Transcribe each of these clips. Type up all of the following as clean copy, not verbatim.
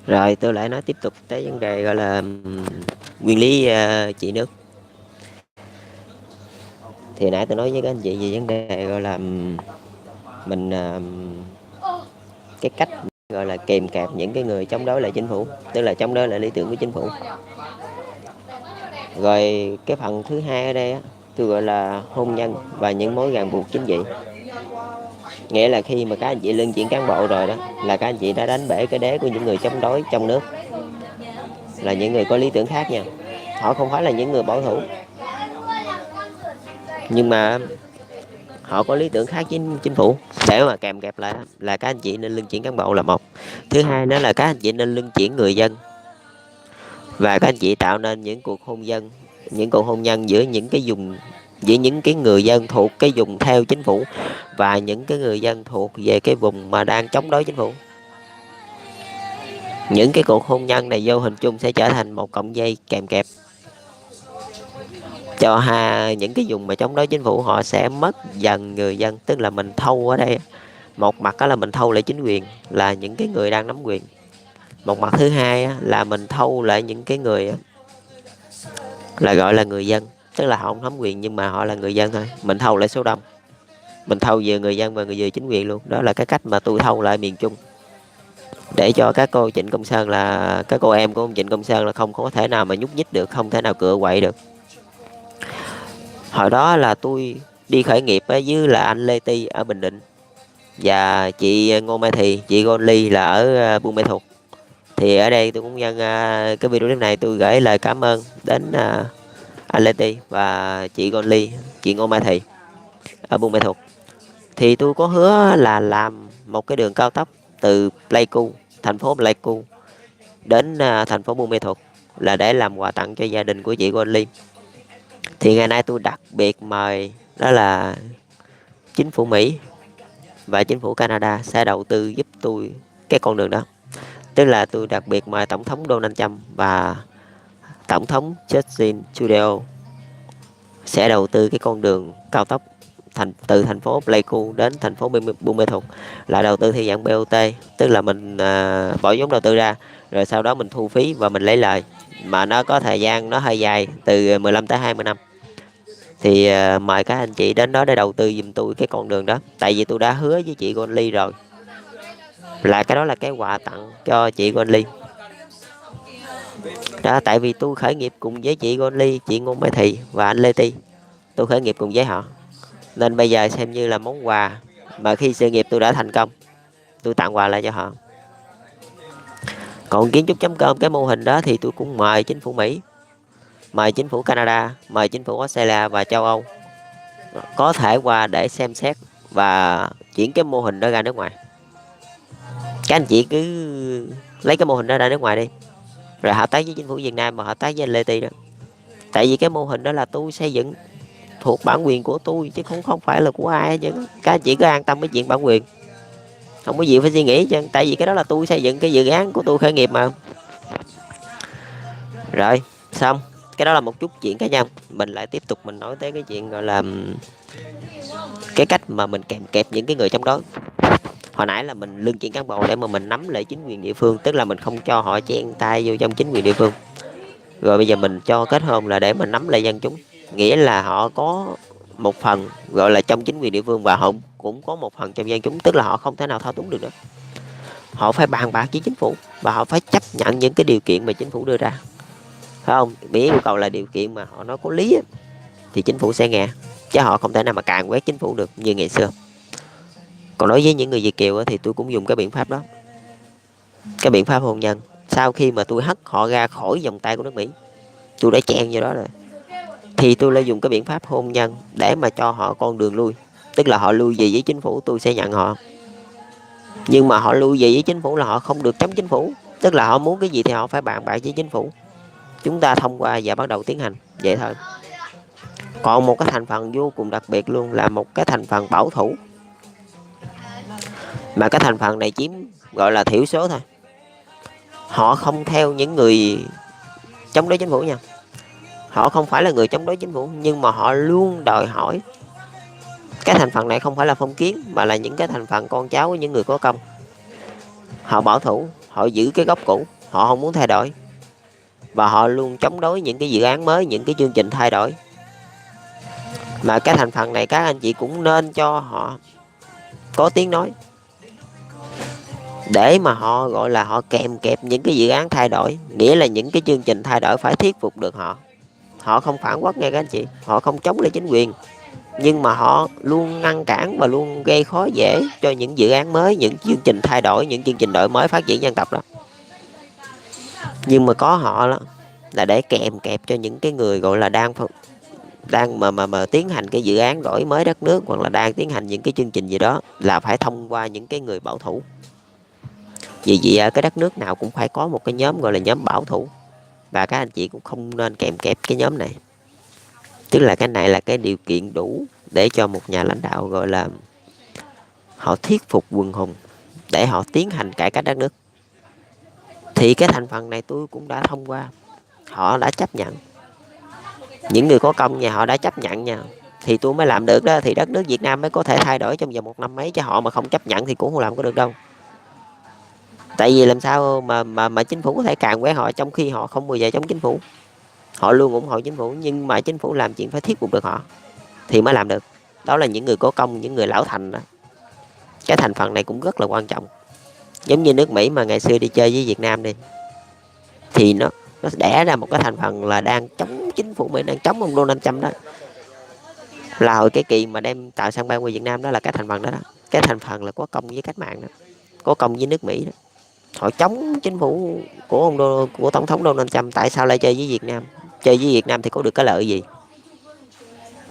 Rồi tôi lại nói tiếp tục tới vấn đề gọi là nguyên lý trị nước. Thì nãy tôi nói với các anh chị về vấn đề gọi là mình cái cách gọi là kìm kẹp những cái người chống đối lại chính phủ, tức là chống đối lại lý tưởng của chính phủ. Rồi cái phần thứ hai ở đây á, tôi gọi là hôn nhân và những mối ràng buộc chính trị. Nghĩa là khi mà các anh chị luân chuyển cán bộ rồi đó, là các anh chị đã đánh bể cái đế của những người chống đối trong nước, là những người có lý tưởng khác nha. Họ không phải là những người bảo thủ, nhưng mà họ có lý tưởng khác với chính phủ. Để mà kèm kẹp lại là các anh chị nên luân chuyển cán bộ là một. Thứ hai nữa là các anh chị nên luân chuyển người dân, và các anh chị tạo nên những cuộc hôn nhân giữa những cái vùng, giữa những cái người dân thuộc cái vùng theo chính phủ và những cái người dân thuộc về cái vùng mà đang chống đối chính phủ. Những cái cuộc hôn nhân này vô hình chung sẽ trở thành một cọng dây kèm kẹp cho những cái vùng mà chống đối chính phủ. Họ sẽ mất dần người dân, tức là mình thâu ở đây, một mặt đó là mình thâu lại chính quyền, là những cái người đang nắm quyền. Một mặt thứ hai là mình thâu lại những cái người là gọi là người dân, tức là họ không nắm quyền nhưng mà họ là người dân thôi. Mình thâu lại số đông, mình thâu vừa người dân và vừa chính quyền luôn. Đó là cái cách mà tôi thâu lại miền Trung, để cho các cô Trịnh Công Sơn, là các cô em của ông Trịnh Công Sơn, là không có thể nào mà nhúc nhích được, không thể nào cựa quậy được. Hồi đó là tôi đi khởi nghiệp với là anh Lê Ti ở Bình Định, và chị Ngô Mai Thì, chị Gon Ly là ở Buôn Mê Thuột. Thì ở đây tôi cũng nhân cái video clip này tôi gửi lời cảm ơn đến anh Lê Ti và chị Gon Ly, chị Ngô Mai Thì ở Buôn Mê Thuột. Thì tôi có hứa là làm một cái đường cao tốc từ Pleiku, thành phố Pleiku đến thành phố Buôn Mê Thuột, là để làm quà tặng cho gia đình của chị Gon Ly. Thì ngày nay tôi đặc biệt mời đó là chính phủ Mỹ và chính phủ Canada sẽ đầu tư giúp tôi cái con đường đó. Tức là tôi đặc biệt mời Tổng thống Donald Trump và Tổng thống Justin Trudeau sẽ đầu tư cái con đường cao tốc từ thành phố Pleiku đến thành phố Buôn Mê Thuột, là đầu tư theo dạng BOT, tức là mình bỏ vốn đầu tư ra, rồi sau đó mình thu phí và mình lấy lời, mà nó có thời gian nó hơi dài, từ 15 tới 20 năm. Thì mời các anh chị đến đó để đầu tư giùm tôi cái con đường đó. Tại vì tôi đã hứa với chị Gon Ly rồi, là cái đó là cái quà tặng cho chị Gon Ly đó. Tại vì tôi khởi nghiệp cùng với chị Gon Ly, chị Ngô Mai Thì và anh Lê Ti, tôi khởi nghiệp cùng với họ, nên bây giờ xem như là món quà mà khi sự nghiệp tôi đã thành công, tôi tặng quà lại cho họ. Còn kiến trúc.com, cái mô hình đó thì tôi cũng mời chính phủ Mỹ, mời chính phủ Canada, mời chính phủ Australia và châu Âu có thể qua để xem xét và chuyển cái mô hình đó ra nước ngoài. Các anh chị cứ lấy cái mô hình đó ra nước ngoài đi, rồi hợp tác với chính phủ Việt Nam và hợp tác với anh Lê Ti đó. Tại vì cái mô hình đó là tôi xây dựng thuộc bản quyền của tôi, chứ không phải là của ai chứ. Các anh chị cứ an tâm với chuyện bản quyền, không có gì phải suy nghĩ chứ. Tại vì cái đó là tôi xây dựng cái dự án của tôi khởi nghiệp mà. Rồi xong, cái đó là một chút chuyện cá nhân. Mình lại tiếp tục mình nói tới cái chuyện gọi là cái cách mà mình kèm kẹp những cái người chống đối. Hồi nãy là mình luân chuyển cán bộ để mà mình nắm lại chính quyền địa phương, tức là mình không cho họ chen tay vô trong chính quyền địa phương. Rồi bây giờ mình cho kết hôn là để mình nắm lại dân chúng, nghĩa là họ có một phần gọi là trong chính quyền địa phương và họ cũng có một phần trong dân chúng, tức là họ không thể nào thao túng được nữa. Họ phải bàn bạc với chính phủ và họ phải chấp nhận những cái điều kiện mà chính phủ đưa ra, phải không? Mỹ yêu cầu là điều kiện mà họ nói có lý thì chính phủ sẽ nghe, chứ họ không thể nào mà càn quét chính phủ được như ngày xưa. Còn đối với những người Việt kiều thì tôi cũng dùng cái biện pháp đó, cái biện pháp hôn nhân. Sau khi mà tôi hất họ ra khỏi vòng tay của nước Mỹ, tôi đã chen vô đó rồi, thì tôi lại dùng cái biện pháp hôn nhân để mà cho họ con đường lui. Tức là họ lui về với chính phủ, tôi sẽ nhận họ. Nhưng mà họ lui về với chính phủ là họ không được chống chính phủ, tức là họ muốn cái gì thì họ phải bàn bạc với chính phủ, chúng ta thông qua và bắt đầu tiến hành, vậy thôi. Còn một cái thành phần vô cùng đặc biệt luôn là một cái thành phần bảo thủ, mà cái thành phần này chiếm gọi là thiểu số thôi. Họ không theo những người chống đối chính phủ nha, họ không phải là người chống đối chính phủ, nhưng mà họ luôn đòi hỏi. Cái thành phần này không phải là phong kiến, mà là những cái thành phần con cháu của những người có công. Họ bảo thủ, họ giữ cái gốc cũ, họ không muốn thay đổi, và họ luôn chống đối những cái dự án mới, những cái chương trình thay đổi. Mà cái thành phần này các anh chị cũng nên cho họ có tiếng nói, để mà họ gọi là họ kèm kẹp những cái dự án thay đổi, nghĩa là những cái chương trình thay đổi phải thuyết phục được họ. Họ không phản quốc nghe các anh chị, họ không chống lại chính quyền, nhưng mà họ luôn ngăn cản và luôn gây khó dễ cho những dự án mới, những chương trình thay đổi, những chương trình đổi mới phát triển dân tộc đó. Nhưng mà có họ đó là để kèm kẹp cho những cái người gọi là đang mà tiến hành cái dự án đổi mới đất nước, hoặc là đang tiến hành những cái chương trình gì đó, là phải thông qua những cái người bảo thủ. Vì vậy cái đất nước nào cũng phải có một cái nhóm gọi là nhóm bảo thủ, và các anh chị cũng không nên kèm kẹp cái nhóm này. Tức là cái này là cái điều kiện đủ để cho một nhà lãnh đạo gọi là họ thuyết phục quần hùng để họ tiến hành cải cách đất nước. Thì cái thành phần này tôi cũng đã thông qua, họ đã chấp nhận, những người có công nhà họ đã chấp nhận nha, thì tôi mới làm được đó, thì đất nước Việt Nam mới có thể thay đổi trong vòng 1 năm mấy, chứ họ mà không chấp nhận thì cũng không làm có được đâu. Tại vì làm sao mà chính phủ có thể càn quét họ, trong khi họ không bao giờ chống chính phủ, họ luôn ủng hộ chính phủ, nhưng mà chính phủ làm chuyện phải thuyết phục được họ thì mới làm được. Đó là những người có công, những người lão thành đó. Cái thành phần này cũng rất là quan trọng. Giống như nước Mỹ mà ngày xưa đi chơi với Việt Nam đi, thì nó đẻ ra một cái thành phần là đang chống chính phủ Mỹ, đang chống ông Donald Trump đó. Là hồi cái kỳ mà đem tạo sân bay qua Việt Nam đó, là cái thành phần đó đó. Cái thành phần là có công với cách mạng đó, có công với nước Mỹ đó. Họ chống chính phủ của tổng thống Donald Trump. Tại sao lại chơi với Việt Nam? Chơi với Việt Nam thì có được cái lợi gì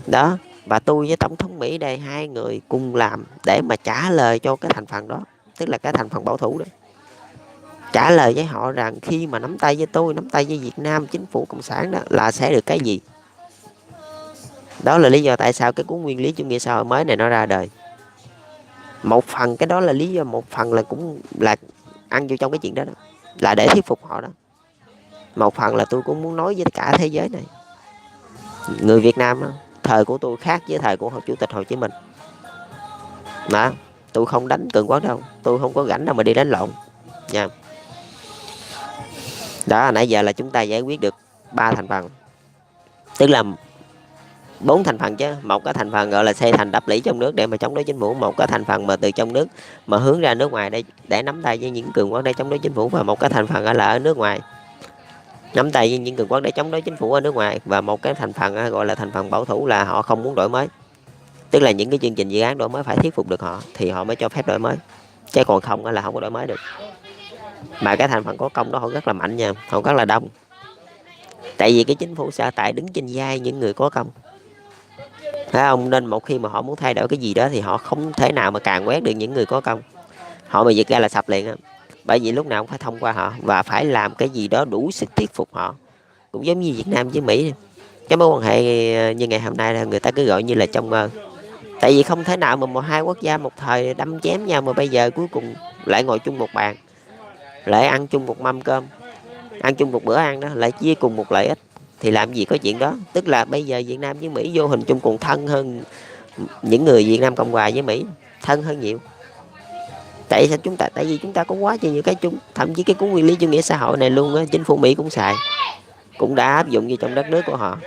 đó. Và tôi với tổng thống Mỹ đây, hai người cùng làm để mà trả lời cho cái thành phần đó, tức là cái thành phần bảo thủ đó, trả lời với họ rằng khi mà nắm tay với tôi, nắm tay với Việt Nam, chính phủ cộng sản đó, là sẽ được cái gì. Đó là lý do tại sao cái cuốn Nguyên lý chủ nghĩa xã hội mới này nó ra đời. Một phần cái đó là lý do, một phần là cũng là ăn vô trong cái chuyện đó, đó là để thuyết phục họ đó. Một phần là tôi cũng muốn nói với cả thế giới này, người Việt Nam đó, thời của tôi khác với thời của Chủ tịch Hồ Chí Minh đó. Tôi không đánh cường quốc đâu, tôi không có rảnh đâu mà đi đánh lộn nha. Đó, nãy giờ là chúng ta giải quyết được 3 thành phần, tức là 4 thành phần chứ. Một cái thành phần gọi là xây thành đắp lũy trong nước để mà chống đối chính phủ, một cái thành phần mà từ trong nước mà hướng ra nước ngoài để nắm tay với những cường quốc để chống đối chính phủ, và một cái thành phần là ở nước ngoài nắm tay với những cường quốc để chống đối chính phủ ở nước ngoài, và một cái thành phần gọi là thành phần bảo thủ, là họ không muốn đổi mới. Tức là những cái chương trình dự án đổi mới phải thuyết phục được họ thì họ mới cho phép đổi mới, chứ còn không là không có đổi mới được. Mà cái thành phần có công đó họ rất là mạnh nha, họ rất là đông. Tại vì cái chính phủ sở tại đứng trên vai những người có công, phải không? Nên một khi mà họ muốn thay đổi cái gì đó thì họ không thể nào mà càn quét được những người có công. Họ mà giật ra là sập liền á. Bởi vì lúc nào cũng phải thông qua họ, và phải làm cái gì đó đủ sức thuyết phục họ. Cũng giống như Việt Nam với Mỹ, cái mối quan hệ như ngày hôm nay là người ta cứ gọi như là trong mơ. Tại vì không thể nào mà hai quốc gia một thời đâm chém nhau mà bây giờ cuối cùng lại ngồi chung một bàn, lại ăn chung một mâm cơm, ăn chung một bữa ăn đó, lại chia cùng một lợi ích, thì làm gì có chuyện đó. Tức là bây giờ Việt Nam với Mỹ vô hình chung còn thân hơn những người Việt Nam Cộng Hòa với Mỹ, thân hơn nhiều. Tại sao tại vì chúng ta có quá nhiều cái chung. Thậm chí cái cuốn Nguyên lý chủ nghĩa xã hội này luôn á, chính phủ Mỹ cũng xài, cũng đã áp dụng vô trong đất nước của họ.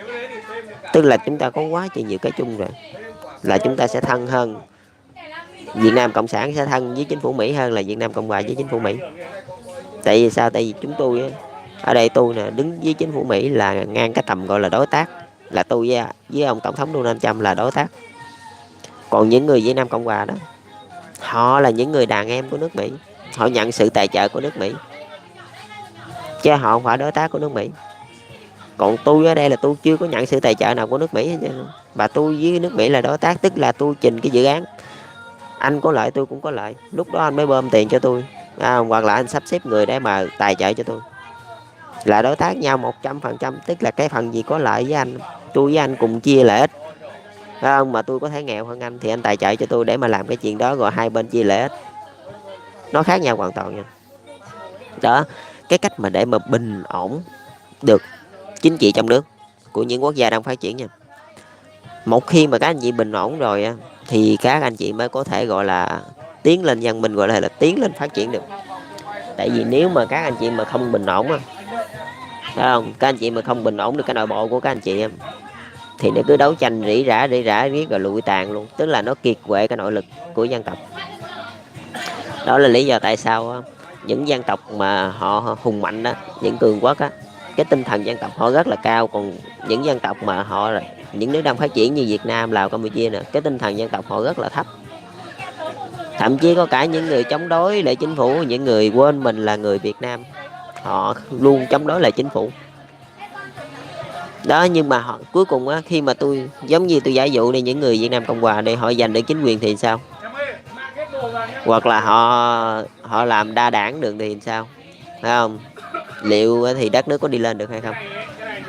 Tức là chúng ta có quá nhiều cái chung rồi, là chúng ta sẽ thân hơn, Việt Nam Cộng sản sẽ thân với chính phủ Mỹ hơn là Việt Nam Cộng Hòa với chính phủ Mỹ. Tại vì sao? Tại vì chúng tôi ở đây, tôi nè, đứng với chính phủ Mỹ là ngang cái tầm gọi là đối tác, là tôi với ông tổng thống Donald Trump là đối tác. Còn những người Việt Nam Cộng Hòa đó, họ là những người đàn em của nước Mỹ, họ nhận sự tài trợ của nước Mỹ, chứ họ không phải đối tác của nước Mỹ. Còn tôi ở đây là tôi chưa có nhận sự tài trợ nào của nước Mỹ hết trơn. Và tôi với nước Mỹ là đối tác, tức là tôi trình cái dự án, anh có lợi tôi cũng có lợi, lúc đó anh mới bơm tiền cho tôi, hoặc là anh sắp xếp người để mà tài trợ cho tôi, là đối tác nhau 100%. Tức là cái phần gì có lợi với anh, tôi với anh cùng chia lợi ích, phải không? Mà tôi có thể nghèo hơn anh thì anh tài trợ cho tôi để mà làm cái chuyện đó, rồi hai bên chia lợi ích. Nó khác nhau hoàn toàn nha. Đó, cái cách mà để mà bình ổn được chính trị trong nước của những quốc gia đang phát triển nha. Một khi mà các anh chị bình ổn rồi thì các anh chị mới có thể gọi là tiến lên văn minh, gọi là tiến lên phát triển được. Tại vì nếu mà các anh chị mà không bình ổn á, phải không, các anh chị mà không bình ổn được cái nội bộ của các anh chị thì nó cứ đấu tranh rỉ rả riết rồi lụi tàn luôn, tức là nó kiệt quệ cái nội lực của dân tộc. Đó là lý do tại sao những dân tộc mà họ hùng mạnh đó, những cường quốc á, cái tinh thần dân tộc họ rất là cao, còn những dân tộc mà họ, những nước đang phát triển như Việt Nam, Lào, Campuchia nè, cái tinh thần dân tộc họ rất là thấp. Thậm chí có cả những người chống đối lại chính phủ, những người quên mình là người Việt Nam, họ luôn chống đối lại chính phủ đó. Nhưng mà họ cuối cùng á, khi mà tôi giống như tôi giả dụ đi, những người Việt Nam Cộng Hòa để họ giành được chính quyền thì sao, hoặc là họ làm đa đảng được thì sao, phải không? Liệu thì đất nước có đi lên được hay không,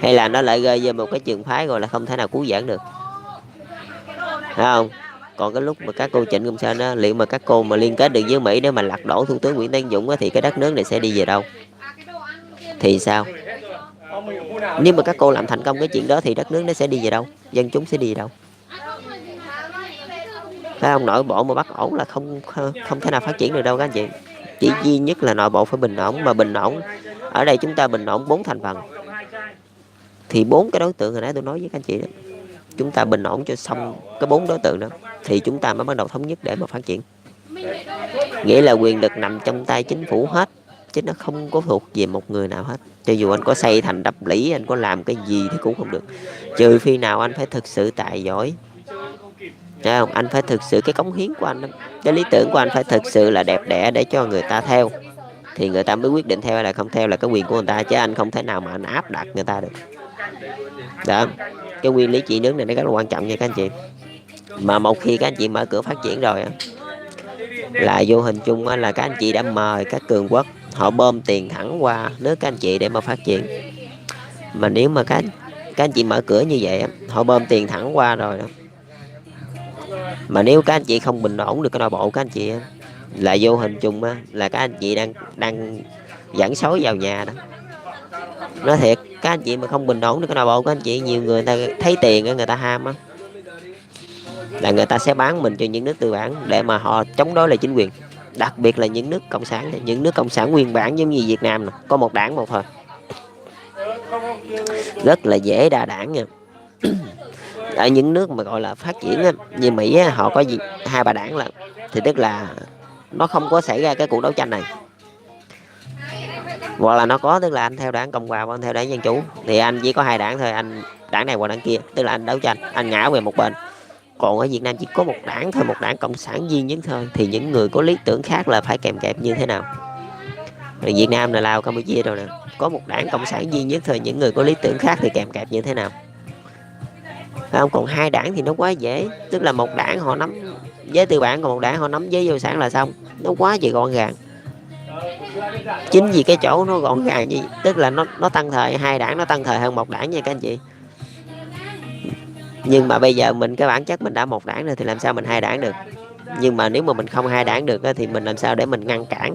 hay là nó lại rơi vào một cái trường phái gọi là không thể nào cứu vãn được, phải không? Còn cái lúc mà các cô Trịnh Công Sơn á, liệu mà các cô mà liên kết được với Mỹ để mà lật đổ thủ tướng Nguyễn Tấn Dũng á, thì cái đất nước này sẽ đi về đâu, thì sao? Nếu mà các cô làm thành công cái chuyện đó thì đất nước nó sẽ đi về đâu, dân chúng sẽ đi về đâu, phải không? Nội bộ mà bất ổn là không thể nào phát triển được đâu các anh chị. Chỉ duy nhất là nội bộ phải bình ổn, mà bình ổn ở đây chúng ta bình ổn 4 thành phần, thì 4 cái đối tượng hồi nãy tôi nói với các anh chị đó, chúng ta bình ổn cho xong cái 4 đối tượng đó thì chúng ta mới bắt đầu thống nhất để mà phát triển. Nghĩa là quyền lực nằm trong tay chính phủ hết, chứ nó không có thuộc về một người nào hết. Cho dù anh có xây thành đập lũy, anh có làm cái gì thì cũng không được, trừ khi nào anh phải thực sự tài giỏi. Thấy không? Anh phải thực sự cái cống hiến của anh, cái lý tưởng của anh phải thực sự là đẹp đẽ để cho người ta theo, thì người ta mới quyết định theo hay là không theo là cái quyền của người ta, chứ anh không thể nào mà anh áp đặt người ta được. Đó, cái nguyên lý trị nước này nó rất là quan trọng nha các anh chị. Mà một khi các anh chị mở cửa phát triển rồi là vô hình chung là các anh chị đã mời các cường quốc họ bơm tiền thẳng qua nước các anh chị để mà phát triển. Mà nếu mà các anh chị mở cửa như vậy, họ bơm tiền thẳng qua rồi đó, mà nếu các anh chị không bình ổn được cái nội bộ các anh chị là vô hình chung là các anh chị đang dẫn sói vào nhà đó. Nói thiệt, các anh chị mà không bình ổn được cái nội bộ của anh chị, nhiều người ta thấy tiền người ta ham là người ta sẽ bán mình cho những nước tư bản để mà họ chống đối lại chính quyền. Đặc biệt là những nước cộng sản, những nước cộng sản nguyên bản giống như Việt Nam nè, có một đảng một thôi, rất là dễ đa đảng nha. Ở những nước mà gọi là phát triển như Mỹ họ có 2-3 đảng là, thì tức là nó không có xảy ra cái cuộc đấu tranh này. Hoặc là nó có, tức là anh theo đảng Cộng hòa hoặc anh theo đảng Dân chủ, thì anh chỉ có 2 đảng thôi, anh đảng này hoặc đảng kia, tức là anh đấu tranh, anh ngã về một bên. Còn ở Việt Nam chỉ có một đảng thôi, một đảng cộng sản duy nhất thôi, thì những người có lý tưởng khác là phải kèm kẹp như thế nào. Rồi Việt Nam là Lào, Campuchia rồi nè, có một đảng cộng sản duy nhất thôi, những người có lý tưởng khác thì kèm kẹp như thế nào, phải không? Còn 2 đảng thì nó quá dễ, tức là một đảng họ nắm với tư bản, còn một đảng họ nắm với vô sản là xong, nó quá chỉ gọn gàng. Chính vì cái chỗ nó gọn gàng gì, tức là nó tăng thời, 2 đảng nó tăng thời hơn một đảng nha các anh chị. Nhưng mà bây giờ mình cái bản chất mình đã một đảng rồi thì làm sao mình 2 đảng được. Nhưng mà nếu mà mình không 2 đảng được thì mình làm sao để mình ngăn cản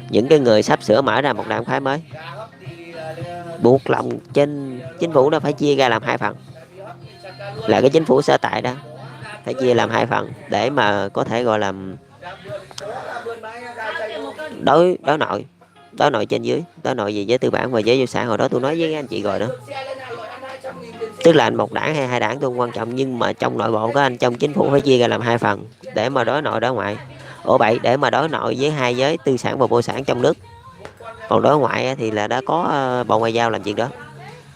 những cái người sắp sửa mở ra một đảng phái mới. Buộc lòng trên chính phủ nó phải chia ra làm 2 phần, là cái chính phủ sở tại đó phải chia làm 2 phần để mà có thể gọi là đối nội trên dưới, đối nội gì với tư bản và với vô sản. Hồi đó tôi nói với anh chị rồi đó, tức là anh một đảng hay 2 đảng tôi không quan trọng, nhưng mà trong nội bộ của anh, trong chính phủ phải chia ra làm 2 phần để mà đối nội đối ngoại. Để mà đối nội với 2 giới tư sản và vô sản trong nước, còn đối ngoại thì là đã có Bộ Ngoại giao làm chuyện đó.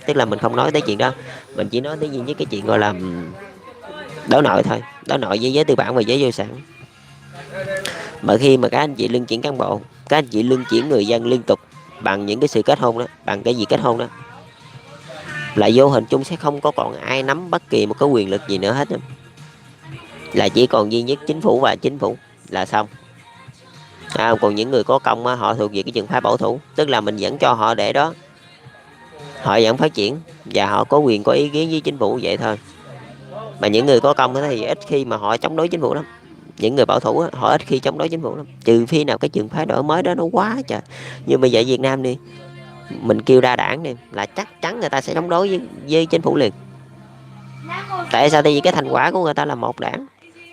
Tức là mình không nói tới chuyện đó, mình chỉ nói tới duy nhất cái chuyện gọi là đối nội thôi, đối nội với giới tư bản và giới vô sản. Mà khi mà các anh chị luân chuyển cán bộ, các anh chị luân chuyển người dân liên tục bằng những cái sự kết hôn đó, bằng cái gì kết hôn đó, là vô hình chung sẽ không có còn ai nắm bất kỳ một cái quyền lực gì nữa hết, là chỉ còn duy nhất chính phủ và chính phủ là xong. Còn những người có công họ thuộc về cái trường phái bảo thủ, tức là mình vẫn cho họ để đó, họ vẫn phát triển và họ có quyền có ý kiến với chính phủ vậy thôi. Mà những người có công thì ít khi mà họ chống đối chính phủ lắm. Những người bảo thủ họ ít khi chống đối chính phủ lắm, trừ khi nào cái trường phái đổi mới đó nó quá trời. Như bây giờ Việt Nam đi, mình kêu đa đảng đi là chắc chắn người ta sẽ chống đối với chính phủ liền. Tại sao? Tại vì cái thành quả của người ta là một đảng,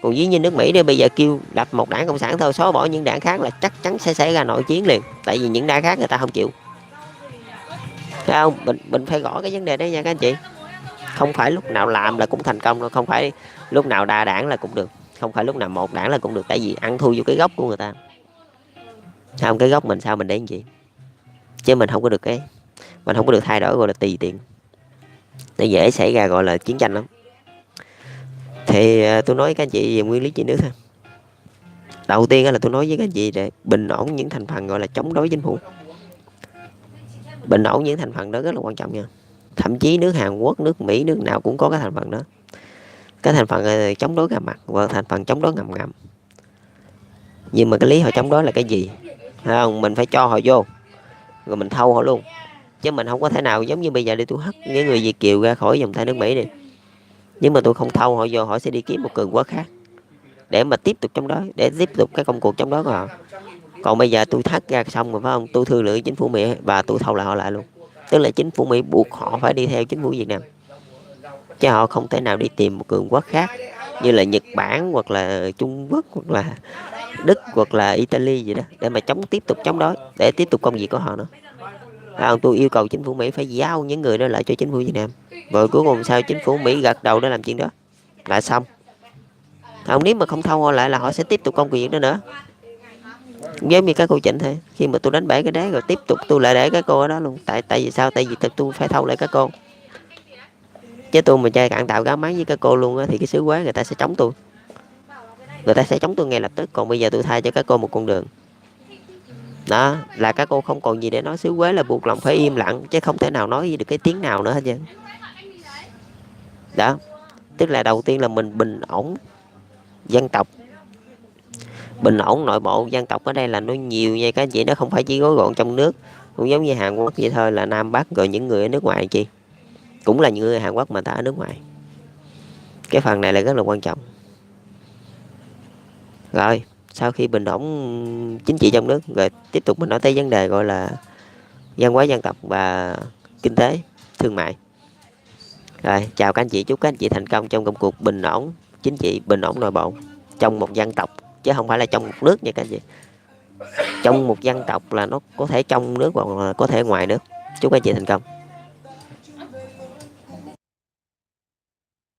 Còn dĩ như nước Mỹ đi, bây giờ kêu lập một đảng cộng sản thôi, xóa bỏ những đảng khác là chắc chắn sẽ xảy ra nội chiến liền, tại vì những đảng khác người ta không chịu. Thấy không? Mình phải gõ cái vấn đề đấy nha các anh chị. Không phải lúc nào làm là cũng thành công đâu, không phải lúc nào đa đảng là cũng được, không phải lúc nào một đảng là cũng được, tại vì ăn thua vô cái gốc của người ta. Không, cái gốc mình sao mình để làm gì, chứ mình không có được cái, mình không có được thay đổi gọi là tùy tiện, nó dễ xảy ra gọi là chiến tranh lắm. Thì tôi nói với các anh chị về nguyên lý trị nước thôi. Đầu tiên là tôi nói với các anh chị để bình ổn những thành phần gọi là chống đối chính phủ. Bình ổn những thành phần đó rất là quan trọng nha. Thậm chí nước Hàn Quốc, nước Mỹ, nước nào cũng có cái thành phần đó. Cái thành phần chống đối gặp mặt và thành phần chống đối ngầm ngầm. Nhưng mà cái lý họ chống đối là cái gì? Thấy không? Mình phải cho họ vô, rồi mình thâu họ luôn. Chứ mình không có thể nào giống như bây giờ đi tôi hất những người Việt kiều ra khỏi dòng tay nước Mỹ đi. Nhưng mà tôi không thâu họ vô, họ sẽ đi kiếm một cường quốc khác để mà tiếp tục chống đối, để tiếp tục cái công cuộc chống đối của họ. Còn bây giờ tôi thắt ra xong rồi phải không, tôi thương lượng chính phủ Mỹ và tôi thâu lại họ lại luôn. Tức là chính phủ Mỹ buộc họ phải đi theo chính phủ Việt Nam, chứ họ không thể nào đi tìm một cường quốc khác như là Nhật Bản hoặc là Trung Quốc hoặc là Đức hoặc là Italy gì đó để mà tiếp tục chống đối, để tiếp tục công việc của họ nữa. Tôi yêu cầu chính phủ Mỹ phải giao những người đó lại cho chính phủ Việt Nam, rồi cuối cùng sao chính phủ Mỹ gật đầu để làm chuyện đó là xong. Nếu mà không thâu họ lại là họ sẽ tiếp tục công việc đó nữa. Giống như các cô Trịnh thôi, khi mà tôi đánh bể cái đế rồi tiếp tục tôi lại để cái cô ở đó luôn. Tại vì sao? Tại vì tôi phải thâu lại các cô, chứ tôi mà chơi cạn tạo gáo mắng với các cô luôn á thì cái xứ quán người ta sẽ chống tôi, người ta sẽ chống tôi ngay lập tức. Còn bây giờ tôi thay cho các cô một con đường đó, là các cô không còn gì để nói, xứ quế là buộc lòng phải im lặng, chứ không thể nào nói được cái tiếng nào nữa hết trơn đó. Tức là đầu tiên là mình bình ổn dân tộc, bình ổn nội bộ dân tộc. Ở đây là nó nhiều nha các anh chị, nó không phải chỉ gói gọn trong nước. Cũng giống như Hàn Quốc vậy thôi, là Nam Bắc rồi những người ở nước ngoài chi cũng là những người Hàn Quốc mà ta ở nước ngoài. Cái phần này là rất là quan trọng. Rồi sau khi bình ổn chính trị trong nước rồi, tiếp tục mình nói tới vấn đề gọi là văn hóa dân tộc và kinh tế thương mại. Rồi chào các anh chị, chúc các anh chị thành công trong công cuộc bình ổn chính trị, bình ổn nội bộ trong một dân tộc, chứ không phải là trong một nước nha các anh chị. Trong một dân tộc là nó có thể trong nước hoặc là có thể ngoài nước. Chúc các anh chị thành công.